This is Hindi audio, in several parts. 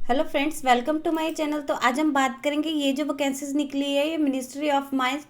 Hello friends, welcome to my channel. तो आज हम बात करेंगे ये जो वैकेंसीज निकली है ये ministry of mines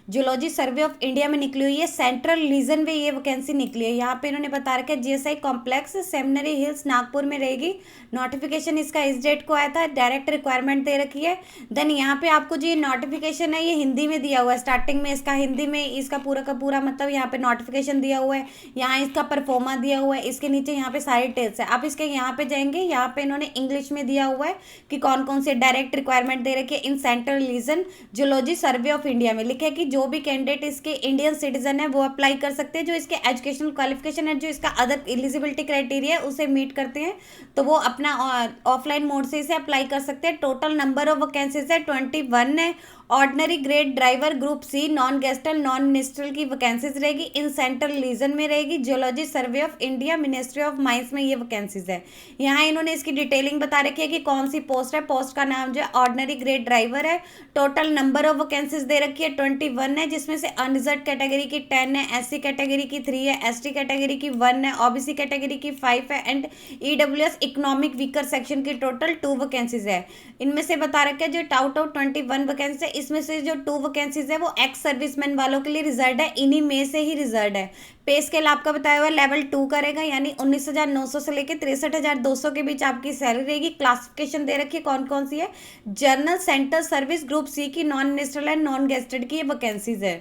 geology survey of India में निकली हुई है। सेंट्रल रीजन में ये वैकेंसी निकली है। यहाँ पे इन्होंने बता रखा है GSI complex seminary hills Nagpur में रहेगी। नोटिफिकेशन इसका इस डेट को आया था। डायरेक्ट रिक्वायरमेंट दे रखी है। देन यहाँ पे आपको जो ये नोटिफिकेशन है ये हिंदी में दिया हुआ है। स्टार्टिंग में इसका हिंदी में इसका पूरा का पूरा मतलब यहाँ पे नोटिफिकेशन दिया हुआ है। यहाँ इसका परफॉर्मा दिया हुआ है। इसके नीचे यहाँ पे सारी डिटेल्स है। आप इसके यहाँ पे जाएंगे, यहाँ पे इन्होंने इंग्लिश में दिया हुआ है कि कौन कौन से डायरेक्ट रिक्वायरमेंट दे रखी है। इन central reason geology survey of India में लिखे है कि जो भी कैंडिडेट इसके इंडियन सिटीजन है वो अप्लाई कर सकते हैं। जो इसके एजुकेशनल क्वालिफिकेशन है, जो इसका अदर एलिजिबिलिटी क्राइटेरिया है उसे मीट करते हैं, तो वो अपना ऑफलाइन मोड से इसे अप्लाई कर सकते हैं। टोटल नंबर ऑफ वैकेंसीज है 21 है। Ordinary grade driver group C non gazetted non ministerial की वैकेंसीज रहेगी। इन सेंट्रल रीजन में रहेगी। Geology survey of India ministry of mines में ये वैकेंसीज है। यहाँ इन्होंने इसकी डिटेलिंग बता रखी है कि कौन सी पोस्ट है। पोस्ट का नाम जो है ऑर्डिनरी ग्रेड ड्राइवर है। टोटल नंबर ऑफ वैकेंसीज दे रखी है 21 है, जिसमें से अनरिजर्व कैटेगरी की 10 है, एससी कैटेगरी की 3 है, एसटी कैटेगरी की 1 है, ओबीसी कैटेगरी की 5 है and EWS economic weaker section की टोटल 2 वैकेंसीज है। इनमें से बता रखा है जो आउट ऑफ 21 वैकेंसी है, इसमें से जो 2 वैकेंसीज है वो एक्स सर्विसमैन वालों के लिए रिजर्व है। इन्हीं में से ही रिजर्व है। पे स्केल आपका बताया हुआ लेवल 2 करेगा, यानी 19,900 से लेकर 63,200 के बीच आपकी सैलरी रहेगी। क्लासिफिकेशन दे रखी है कौन कौन सी है। General central service group C की non ministerial and non gazetted की ये वैकेंसीज है।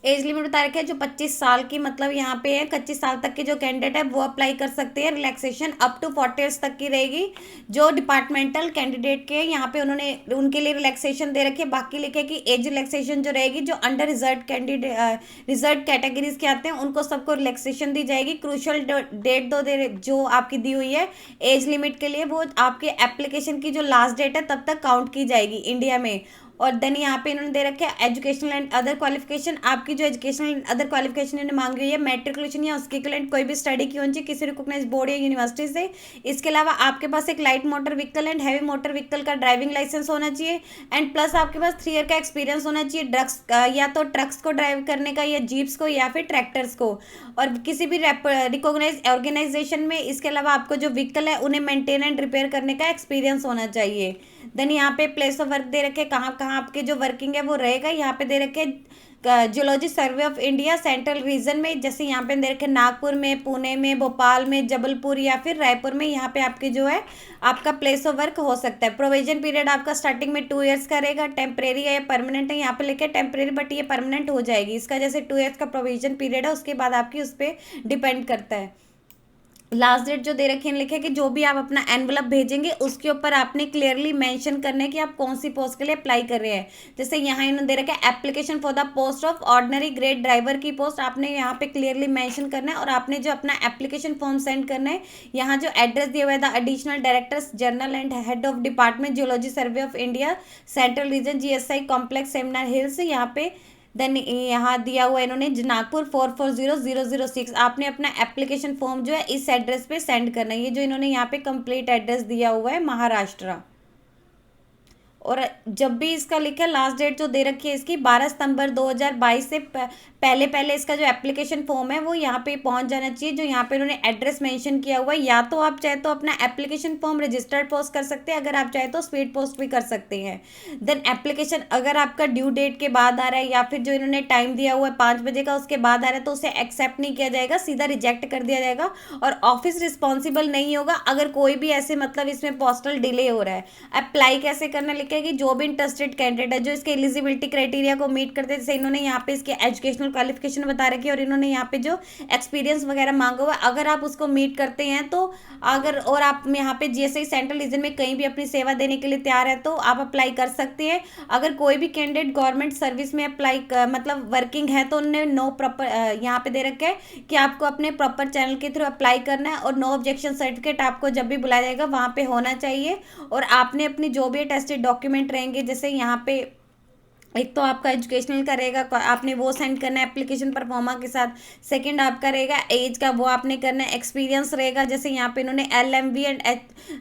एज लिमिट बता रखा है जो 25 साल की मतलब यहाँ पे है 25 साल तक के जो कैंडिडेट है वो अप्लाई कर सकते हैं। रिलैक्सेशन अप टू 40 ईयर्स तक की रहेगी। जो डिपार्टमेंटल कैंडिडेट के यहाँ पे उन्होंने उनके लिए रिलैक्सेशन दे रखी है। बाकी लिखे कि एज रिलैक्सेशन जो रहेगी, जो under reserve candidate reserve categories के आते हैं उनको सबको रिलैक्सेशन दी जाएगी। क्रूशल डेट जो आपकी दी हुई है एज लिमिट के लिए, वो आपके एप्लीकेशन की जो लास्ट डेट है तब तक काउंट की जाएगी इंडिया में। और देन यहाँ पे इन्होंने दे रखे है एजुकेशनल एंड अदर क्वालिफिकेशन। आपकी जो एजुकेशनल एंड अदर क्वालिफिकेशन इन्होंने मांगी हुई है मैट्रिकुलेशन या उसके इक्विवेलेंट कोई भी स्टडी की होनी चाहिए किसी रिकॉग्नाइज्ड बोर्ड या यूनिवर्सिटी से। इसके अलावा आपके पास एक light motor vehicle and heavy motor vehicle का ड्राइविंग लाइसेंस होना चाहिए एंड प्लस आपके पास 3 ईयर का एक्सपीरियंस होना चाहिए ड्रग्स या तो ट्रक्स को ड्राइव करने का या जीप्स को या फिर ट्रैक्टर्स को, और किसी भी रिकॉग्नाइज ऑर्गेनाइजेशन में। इसके अलावा आपको जो व्हीकल है उन्हें मेंटेन एंड रिपेयर करने का एक्सपीरियंस होना चाहिए। देन यहाँ पे प्लेस ऑफ वर्क दे रखे कहाँ कहाँ आपके जो वर्किंग है वो रहेगा। यहाँ पे दे रखे geology survey of India central region में, जैसे यहाँ पे दे रखे नागपुर में, पुणे में, भोपाल में, जबलपुर या फिर रायपुर में। यहाँ पे आपके जो है आपका प्लेस ऑफ वर्क हो सकता है। प्रोविजन पीरियड आपका स्टार्टिंग में 2 ईयर्स का रहेगा। टेम्परेरी है या परमानेंट है, यहाँ पे लिखे टेम्परेरी बट ये परमानेंट हो जाएगी। इसका जैसे 2 ईयर्स का प्रोविजन पीरियड है, उसके बाद आपकी उस पर डिपेंड करता है। लास्ट डेट जो दे रखी है लिखे कि जो भी आप अपना एनवलप भेजेंगे उसके ऊपर आपने क्लियरली मेंशन करना है कि आप कौन सी पोस्ट के लिए अप्लाई कर रहे हैं। जैसे यहाँ इन्होंने दे रखा है application for the post of ordinary grade driver की पोस्ट, आपने यहाँ पे क्लियरली मेंशन करना है और आपने जो अपना एप्लीकेशन फॉर्म सेंड करना है। यहाँ जो एड्रेस दिया हुआ है the additional directors general and head of department geology survey of India central region GSI complex seminar hills, यहाँ पे देन यहाँ दिया हुआ है इन्होंने नागपुर 440006। आपने अपना एप्लीकेशन फॉर्म जो है इस एड्रेस पे सेंड करना है। ये जो इन्होंने यहाँ पे कंप्लीट एड्रेस दिया हुआ है महाराष्ट्र। और जब भी इसका लिखा लास्ट डेट जो दे रखी है इसकी 12 सितंबर 2022 से पहले पहले इसका जो एप्लीकेशन फॉर्म है वो यहाँ पे पहुँच जाना चाहिए। जो यहाँ पे इन्होंने एड्रेस मेंशन किया हुआ है, या तो आप चाहे तो अपना एप्लीकेशन फॉर्म रजिस्टर्ड पोस्ट कर सकते हैं, अगर आप चाहे तो स्पीड पोस्ट भी कर सकते हैं। देन एप्लीकेशन अगर आपका ड्यू डेट के बाद आ रहा है या फिर जो इन्होंने टाइम दिया हुआ है 5 बजे का उसके बाद आ रहा है तो उसे एक्सेप्ट नहीं किया जाएगा, सीधा रिजेक्ट कर दिया जाएगा और ऑफिस रिस्पॉन्सिबल नहीं होगा अगर कोई भी ऐसे मतलब इसमें पोस्टल डिले हो रहा है। अप्लाई कैसे करना लिखा है कि जो भी इंटरेस्टेड कैंडिडेट है जो इसके एलिजिबिलिटी क्राइटेरिया को मीट करते हैं, जैसे इन्होंने यहाँ पे इसके एजुकेशनल क्वालिफिकेशन बता रखी है और इन्होंने यहाँ पे जो एक्सपीरियंस वगैरह मांगा हुआ है, अगर आप उसको मीट करते हैं तो अगर और आप यहाँ पे जीएसआई सेंट्रल रीजन में कहीं भी अपनी सेवा देने के लिए तैयार है तो आप अप्लाई कर सकते हैं। अगर कोई भी कैंडिडेट गवर्नमेंट सर्विस में अप्लाई मतलब वर्किंग है तो उन्होंने नो प्रॉपर यहाँ पे दे रखा है कि आपको अपने प्रॉपर चैनल के थ्रू अप्लाई करना है और नो ऑब्जेक्शन सर्टिफिकेट आपको जब भी बुलाया जाएगा वहाँ पे होना चाहिए। और आपने अपनी जो भी टेस्टेड डॉक्यूमेंट रहेंगे, जैसे यहाँ पे एक तो आपका एजुकेशनल का रहेगा, आपने वो सेंड करना है एप्लीकेशन परफॉर्मा के साथ। सेकंड आपका रहेगा एज का, वो आपने करना है। एक्सपीरियंस रहेगा, जैसे यहाँ पे इन्होंने LMV and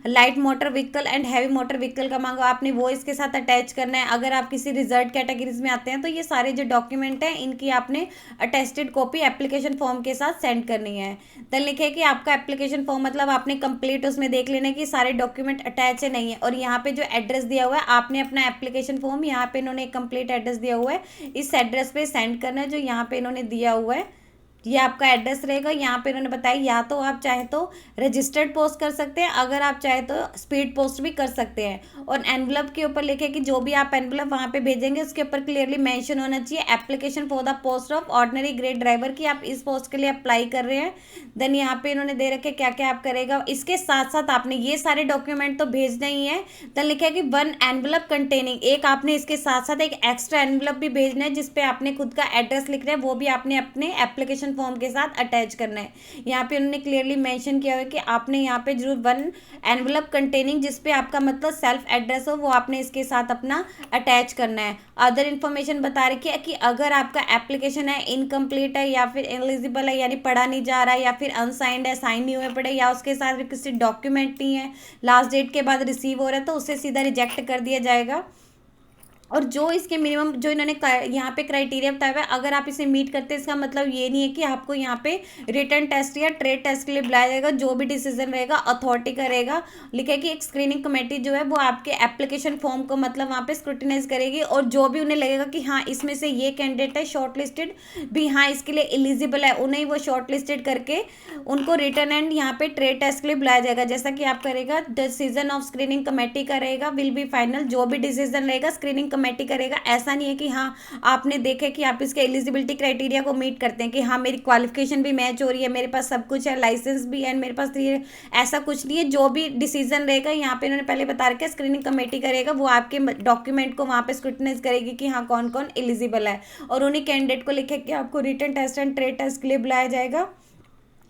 light motor vehicle and heavy motor vehicle का मांगा, आपने वो इसके साथ अटैच करना है। अगर आप किसी रिजर्व कैटेगरीज में आते हैं तो ये सारे जो डॉक्यूमेंट हैं इनकी आपने अटेस्टेड कॉपी एप्लीकेशन फॉर्म के साथ सेंड करनी है। देन लिखे कि आपका एप्लीकेशन फॉर्म मतलब आपने कंप्लीट उसमें देख लेना कि सारे डॉक्यूमेंट अटैच है नहीं है। और यहाँ पे जो एड्रेस दिया हुआ है, आपने अपना एप्लीकेशन फॉर्म यहाँ पे इन्होंने कंप्लीट एड्रेस दिया हुआ है, इस एड्रेस पे सेंड करना है जो यहाँ पे इन्होंने दिया हुआ है। ये आपका एड्रेस रहेगा। यहाँ पे इन्होंने बताया या तो आप चाहे तो रजिस्टर्ड पोस्ट कर सकते हैं, अगर आप चाहे तो स्पीड पोस्ट भी कर सकते हैं। और एनवलप के ऊपर लिखे कि जो भी आप एनवलप वहाँ पे भेजेंगे उसके ऊपर क्लियरली मेंशन होना चाहिए application for the post of ordinary grade driver, की आप इस पोस्ट के लिए अप्लाई कर रहे हैं। देन यहाँ पे इन्होंने दे रखे क्या क्या आप करेगा। इसके साथ साथ आपने ये सारे डॉक्यूमेंट तो भेजना ही है। देन लिखा है कि 1 एनवलप कंटेनिंग, एक आपने इसके साथ साथ एक एक्स्ट्रा एनवलप भी भेजना है जिसपे आपने खुद का एड्रेस लिखना है, वो भी आपने अपने एप्लीकेशन फॉर्म के साथ अटैच करना है। यहाँ पे उन्होंने क्लियरली मेंशन किया हुआ है कि आपने यहाँ पे जरूर 1 एनवलप कंटेनिंग जिसपे आपका मतलब सेल्फ एड्रेस हो वो आपने इसके साथ अपना अटैच करना है। अदर इन्फॉर्मेशन बता रखी है कि अगर आपका एप्लीकेशन है इनकम्प्लीट है या फिर इनएलिजिबल है, यानी पढ़ा नहीं जा रहा है या फिर अनसाइंड है, साइन नहीं हुए पड़े, या उसके साथ किसी डॉक्यूमेंट नहीं है, लास्ट डेट के बाद रिसीव हो रहा है, तो उसे सीधा रिजेक्ट कर दिया जाएगा। और जो इसके मिनिमम जो इन्होंने यहाँ पे क्राइटेरिया बताया हुआ है, अगर आप इसे मीट करते हैं इसका मतलब ये नहीं है कि आपको यहाँ पे रिटन टेस्ट या ट्रेड टेस्ट के लिए बुलाया जाएगा। जो भी डिसीजन रहेगा अथॉरिटी का रहेगा। लिखा है कि एक स्क्रीनिंग कमेटी जो है वो आपके एप्लीकेशन फॉर्म को मतलब वहाँ पे स्क्रूटिनाइज करेगी, और जो भी उन्हें लगेगा कि हाँ इसमें से ये कैंडिडेट है शॉर्ट लिस्टेड भी, हाँ इसके लिए एलिजिबल है, उन्हें वो शॉर्ट लिस्टेड करके उनको रिटर्न एंड यहाँ पे ट्रेड टेस्ट के लिए बुलाया जाएगा। जैसा कि आप करेगा डिसीजन ऑफ स्क्रीनिंग कमेटी का रहेगा विल बी फाइनल, जो भी डिसीजन रहेगा स्क्रीनिंग कमेटी करेगा। ऐसा नहीं है कि हाँ आपने देखे कि आप इसके एलिजिबिलिटी क्राइटेरिया को मीट करते हैं कि हाँ मेरी क्वालिफिकेशन भी मैच हो रही है, मेरे पास सब कुछ है, लाइसेंस भी है, मेरे पास ये, ऐसा कुछ नहीं है। जो भी डिसीजन रहेगा यहाँ पे इन्होंने पहले बता रखा है स्क्रीनिंग कमेटी करेगा, वो आपके डॉक्यूमेंट को वहाँ पे स्क्रूटिनाइज करेगी कि हाँ कौन कौन एलिजिबल है, और उन्हीं कैंडिडेट को लिखे कि आपको written test and trade test के लिए बुलाया जाएगा।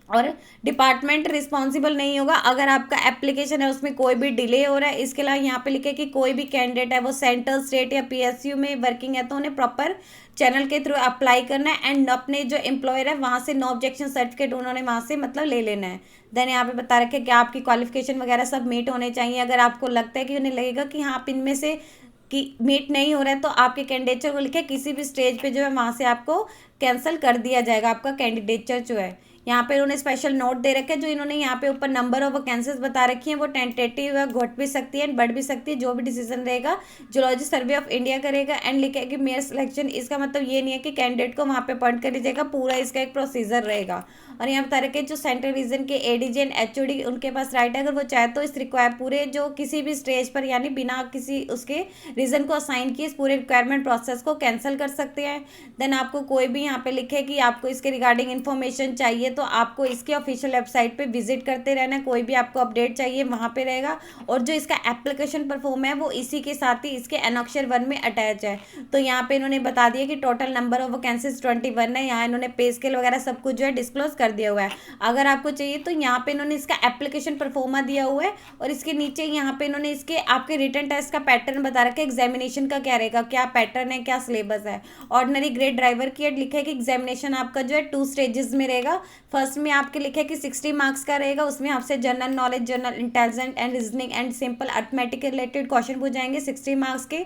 और डिपार्टमेंट रिस्पॉन्सिबल नहीं होगा अगर आपका एप्लीकेशन है उसमें कोई भी डिले हो रहा है। इसके अलावा यहाँ पे लिखे कि कोई भी कैंडिडेट है वो सेंट्रल स्टेट या PSU में वर्किंग है तो उन्हें प्रॉपर चैनल के थ्रू अप्लाई करना है, एंड अपने जो एम्प्लॉयर है वहाँ से नो ऑब्जेक्शन सर्टिफिकेट उन्होंने वहाँ से मतलब ले लेना है। देन यहाँ पे बता रखे कि आपकी क्वालिफिकेशन वगैरह सब मीट होने चाहिए। अगर आपको लगता है कि उन्हें लगेगा कि हाँ आप इनमें से कि मीट नहीं हो रहा है तो आपके कैंडिडेचर को लिखे किसी भी स्टेज पे जो है वहाँ से आपको कैंसिल कर दिया जाएगा आपका कैंडिडेचर जो है। यहाँ पे उन्होंने स्पेशल नोट दे रखे हैं, जो इन्होंने यहाँ पे ऊपर नंबर ऑफ वैकेंसीज बता रखी हैं वो टेंटेटिव है, घट भी सकती है बढ़ भी सकती है। जो भी डिसीजन रहेगा जूलॉजी सर्वे ऑफ इंडिया करेगा। एंड लिखा है कि मेयर सिलेक्शन, इसका मतलब ये नहीं है कि कैंडिडेट को वहाँ पे अपॉइंट कर लीजिएगा, पूरा इसका एक प्रोसीजर रहेगा। और यहाँ बता रखे जो सेंट्रल रीजन के ADG एंड HOD उनके पास राइट है, अगर वो चाहे तो इस रिक्वायर पूरे जो किसी भी स्टेज पर यानी बिना किसी उसके रीजन को असाइन किए इस पूरे रिक्वायरमेंट प्रोसेस को कैंसिल कर सकते हैं। देन आपको कोई भी यहाँ पे लिखे कि आपको इसके रिगार्डिंग इन्फॉर्मेशन चाहिए तो आपको इसके ऑफिशियल वेबसाइट पे विजिट करते रहना है, कोई भी आपको अपडेट चाहिए वहाँ पे रहेगा। और जो इसका एप्लीकेशन परफॉर्म है वो इसी के साथ ही इसके एनेक्सर 1 में अटैच है। तो यहाँ पे इन्होंने बता दिया कि टोटल नंबर ऑफ वैकेंसीज 21 है। यहाँ इन्होंने पे स्केल वगैरह सब कुछ जो है डिस्क्लोज कर दिया हुआ है। अगर आपको चाहिए तो यहाँ पे इन्होंने इसका एप्लीकेशन परफॉर्मा दिया हुआ है, और इसके नीचे यहाँ पे इन्होंने इसके आपके रिटन टेस्ट का पैटर्न बता रखा है, एग्जामिनेशन का क्या रहेगा, क्या पैटर्न है, क्या सिलेबस है। ऑर्डिनरी ग्रेड ड्राइवर की लिखा है कि एग्जामिनेशन आपका जो है 2 स्टेजेस में रहेगा। फर्स्ट में आपके लिखा है कि 60 मार्क्स का रहेगा, उसमें आपसे general knowledge, general intelligent and reasoning and simple arithmetic related question पूछाएंगे 60 मार्क्स के।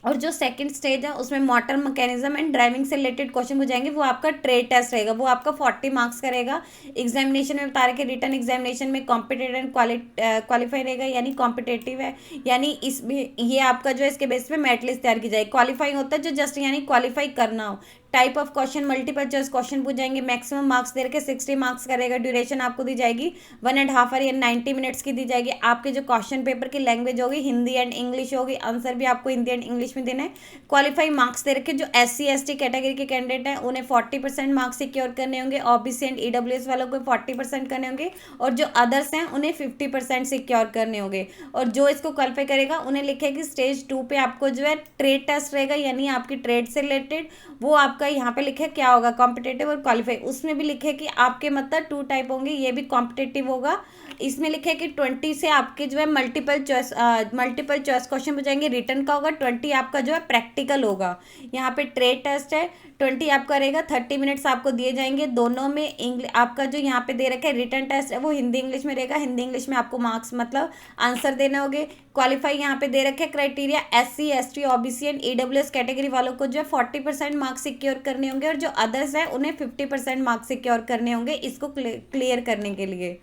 और जो सेकंड स्टेज है उसमें मोटर मैकेनिज्म एंड ड्राइविंग से रिलेटेड क्वेश्चन हो जाएंगे, वो आपका ट्रेड टेस्ट रहेगा, वो आपका 40 मार्क्स का रहेगा। एग्जामिनेशन में बता रहे कि रिटन एग्जामिनेशन में कॉम्पिटेटिव एंड क्वालिफाई रहेगा, यानी कॉम्पिटेटिव है, यानी इसमें ये आपका जो है इसके बेस पे मेरिट लिस्ट तैयार की जाएगी। क्वालिफाई होता है जो जस्ट यानी क्वालिफाई करना हो। Type of question multiple choice question पूछ जाएंगे, मैक्सिमम मार्क्स दे रखे 60 मार्क्स का रहेगा। ड्यूरेशन आपको दी जाएगी 1.5 आवर या 90 मिनट्स की दी जाएगी। आपके जो क्वेश्चन पेपर की लैंग्वेज होगी हिंदी एंड इंग्लिश होगी, आंसर भी आपको हिंदी एंड इंग्लिश में देना है। क्वालिफाई मार्क्स दे रखे जो SC ST कैटेगरी के कैंडिडेट हैं उन्हें 40% मार्क्स सिक्योर करने होंगे, OBC एंड EWS वालों को 40% करने होंगे, और जो अदर्स हैं उन्हें 50% सिक्योर करने होंगे। और जो इसको क्वालिफाई करेगा उन्हें लिखेगी स्टेज 2 पे आपको जो है ट्रेड टेस्ट रहेगा, यानी आपकी ट्रेड से रिलेटेड वो आपका आपका यहाँ पे लिखे क्या होगा, कॉम्पिटेटिव और क्वालिफाई। उसमें भी लिखे कि आपके मतलब 2 टाइप होंगे, ये भी कॉम्पिटेटिव होगा। इसमें लिखे कि 20 से आपके जो है मल्टीपल चॉइस क्वेश्चन पूछेंगे, रिटर्न का होगा। 20 आपका जो है प्रैक्टिकल होगा। यहाँ पे ट्रेड टेस्ट है, 20 आपका रहेगा। 30 मिनट्स आपको दिए जाएंगे दोनों में। इंग्लिश आपका जो यहाँ पे दे रखा है रिटर्न टेस्ट है वो हिंदी इंग्लिश में रहेगा। हिंदी इंग्लिश में आपको मार्क्स मतलब आंसर देने होंगे। क्वालिफाई यहाँ पे दे रखे criteria, SC ST OBC and EWS category वालों को जो है 40% मार्क्स सिक्योर करने होंगे, और जो अदर्स है उन्हें 50% मार्क्स सिक्योर करने होंगे इसको क्लियर करने के लिए।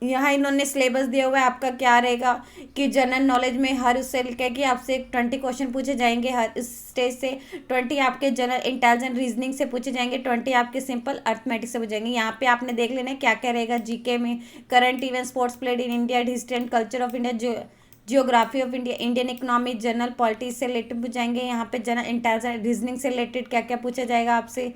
यहाँ इन्होंने सिलेबस दिया हुआ है आपका क्या रहेगा कि जनरल नॉलेज में हर उससे लिखा है कि आपसे 20 क्वेश्चन पूछे जाएंगे हर इस स्टेज से। 20 आपके जनरल इंटेलिजेंट रीजनिंग से पूछे जाएंगे, 20 आपके सिंपल अर्थमेटिक्स से पूछे जाएंगे। यहाँ पे आपने देख लेना है क्या क्या रहेगा। जीके में current event, sports played in India, history and culture of India, geography of India, Indian economy, general politics से रिलेटेड पूछाएंगे। यहाँ पे जनरल इंटेलिजेंट रीजनिंग से रिलेटेड क्या क्या पूछा जाएगा आपसे।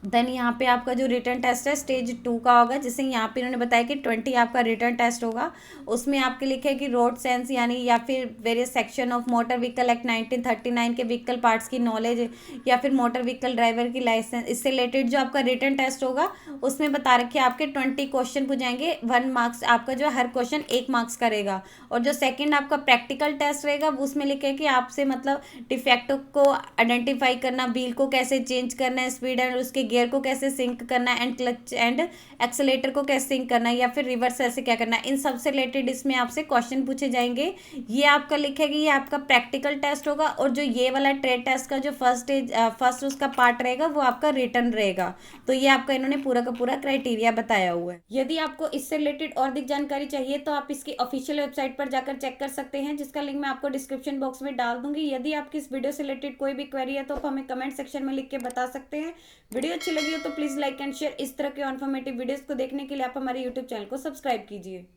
देन यहाँ पे आपका जो रिटर्न टेस्ट है स्टेज 2 का होगा, जिसे यहाँ पे इन्होंने बताया कि 20 आपका रिटर्न टेस्ट होगा। उसमें आपके लिखे है कि रोड सेंस यानी या फिर various section of motor vehicle act 1939 के व्हीकल पार्ट्स की नॉलेज, या फिर मोटर व्हीकल ड्राइवर की लाइसेंस, इससे रिलेटेड जो आपका रिटर्न टेस्ट होगा उसमें बता रखे आपके 20 क्वेश्चन पूछाएंगे। 1 मार्क्स आपका जो हर क्वेश्चन 1 मार्क्स का रहेगा। और जो सेकेंड आपका प्रैक्टिकल टेस्ट रहेगा उसमें लिखे है कि आपसे मतलब डिफेक्टो को आइडेंटिफाई करना, व्हील को कैसे चेंज करना है, स्पीड एंड उसके गियर को कैसे सिंक करना है, एंड क्लच एंड एक्सेलेटर को कैसे सिंक करना है, या फिर रिवर्स ऐसे क्या करना है, इन सब से रिलेटेड इसमें आपसे क्वेश्चन पूछे जाएंगे। ये आपका लिखेगी, ये आपका प्रैक्टिकल टेस्ट होगा। और जो ये वाला ट्रेड टेस्ट का जो फर्स्ट उसका पार्ट रहेगा वो आपका रिटर्न रहेगा। तो ये आपका इन्होंने पूरा का पूरा क्राइटेरिया बताया हुआ है। यदि आपको इससे रिलेटेड और अधिक जानकारी चाहिए तो आप इसकी ऑफिशियल वेबसाइट पर जाकर चेक कर सकते हैं, जिसका लिंक मैं आपको डिस्क्रिप्शन बॉक्स में डाल दूंगी। यदि आपकी इस वीडियो से रिलेटेड कोई भी क्वेरी है तो आप हमें कमेंट सेक्शन में लिख के बता सकते हैं। वीडियो अच्छी लगी हो तो प्लीज़ लाइक एंड शेयर। इस तरह के इन्फॉर्मेटिव वीडियोस को देखने के लिए आप हमारे यूट्यूब चैनल को सब्सक्राइब कीजिए।